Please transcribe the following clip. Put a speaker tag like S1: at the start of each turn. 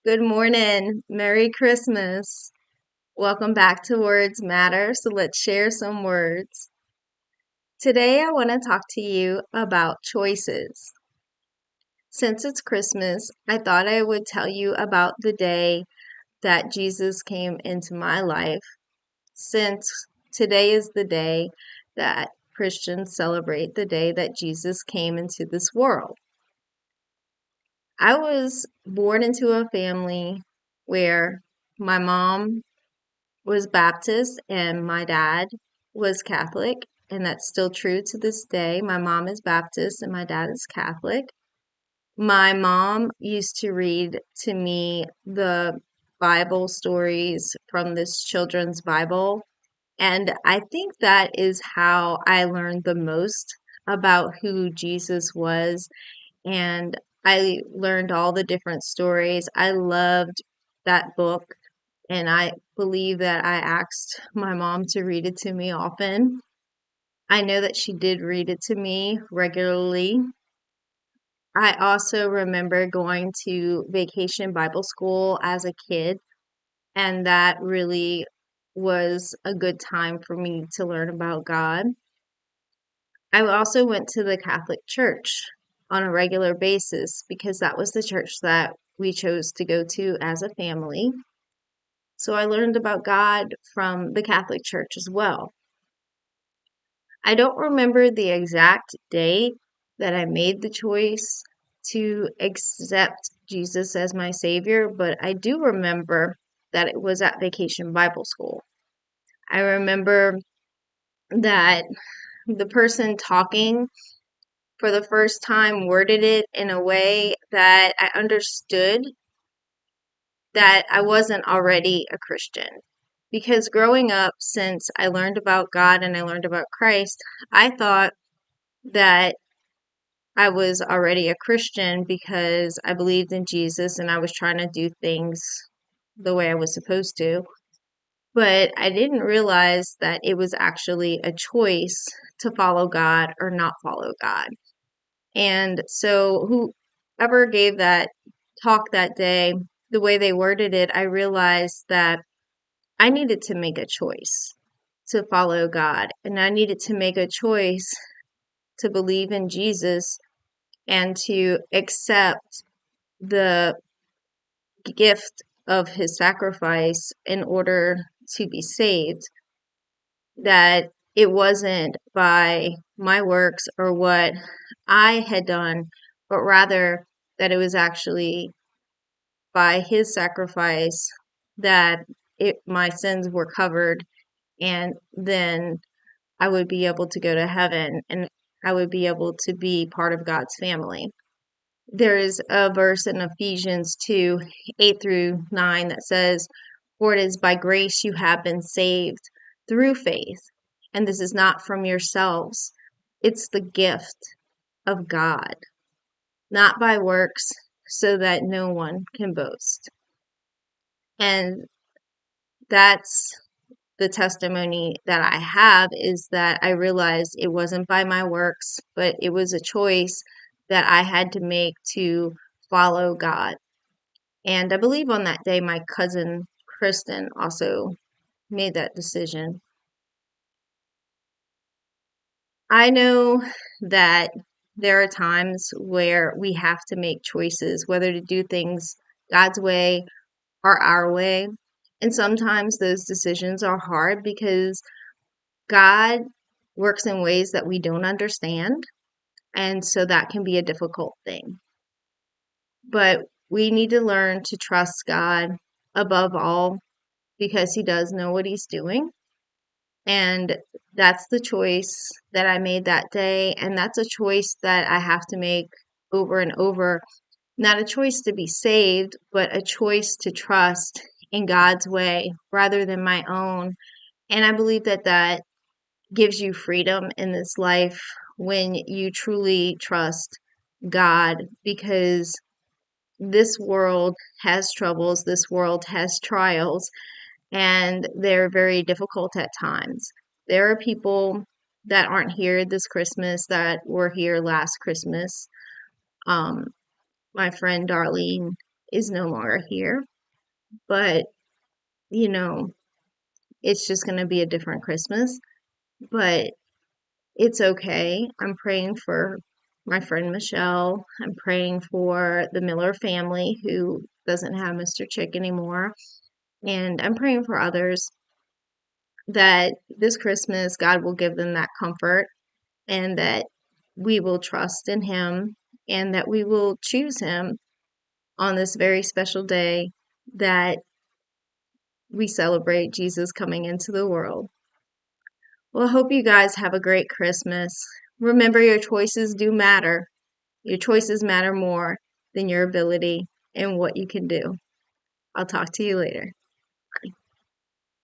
S1: Good morning. Merry Christmas. Welcome back to Words Matter. So let's share some words. Today I want to talk to you about choices. Since it's Christmas, I thought I would tell you about the day that Jesus came into my life, since today is the day that Christians celebrate the day that Jesus came into this world. I was born into a family where my mom was Baptist and my dad was Catholic, and that's still true to this day. My mom is Baptist and my dad is Catholic. My mom used to read to me the Bible stories from this children's Bible, and I think that is how I learned the most about who Jesus was, and I learned all the different stories. I loved that book, and I believe that I asked my mom to read it to me often. I know that she did read it to me regularly. I also remember going to vacation Bible school as a kid, and that really was a good time for me to learn about God. I also went to the Catholic Church on a regular basis because that was the church that we chose to go to as a family. So I learned about God from the Catholic Church as well. I don't remember the exact date that I made the choice to accept Jesus as my Savior, but I do remember that it was at Vacation Bible School. I remember that the person talking for the first time worded it in a way that I understood that I wasn't already a Christian. Because growing up, since I learned about God and I learned about Christ, I thought that I was already a Christian because I believed in Jesus and I was trying to do things the way I was supposed to. But I didn't realize that it was actually a choice to follow God or not follow God. And so, whoever gave that talk that day, the way they worded it, I realized that I needed to make a choice to follow God. And I needed to make a choice to believe in Jesus and to accept the gift of his sacrifice in order to be saved. That it wasn't by my works or what I had done, but rather that it was actually by his sacrifice that my sins were covered, and then I would be able to go to heaven and I would be able to be part of God's family. There's a verse in Ephesians 2 8 through 9 that says, "For it is by grace you have been saved through faith, and this is not from yourselves. It's the gift of God, not by works, so that no one can boast." And that's the testimony that I have, is that I realized it wasn't by my works, but it was a choice that I had to make to follow God. And I believe on that day, my cousin Kristen also made that decision. I know that there are times where we have to make choices, whether to do things God's way or our way. And sometimes those decisions are hard because God works in ways that we don't understand. And so that can be a difficult thing. But we need to learn to trust God above all because He does know what He's doing. And that's the choice that I made that day. And that's a choice that I have to make over and over. Not a choice to be saved, but a choice to trust in God's way rather than my own. And I believe that that gives you freedom in this life when you truly trust God, because this world has troubles, this world has trials, and they're very difficult at times. There are people that aren't here this Christmas that were here last Christmas. Um, my friend Darlene is no longer here, but you know, it's just going to be a different Christmas, but it's okay. I'm praying for my friend Michelle. I'm praying for the Miller family who doesn't have Mr. Chick anymore. And I'm praying for others that this Christmas God will give them that comfort and that we will trust in Him and that we will choose Him on this very special day that we celebrate Jesus coming into the world. Well, I hope you guys have a great Christmas. Remember, your choices do matter. Your choices matter more than your ability and what you can do. I'll talk to you later.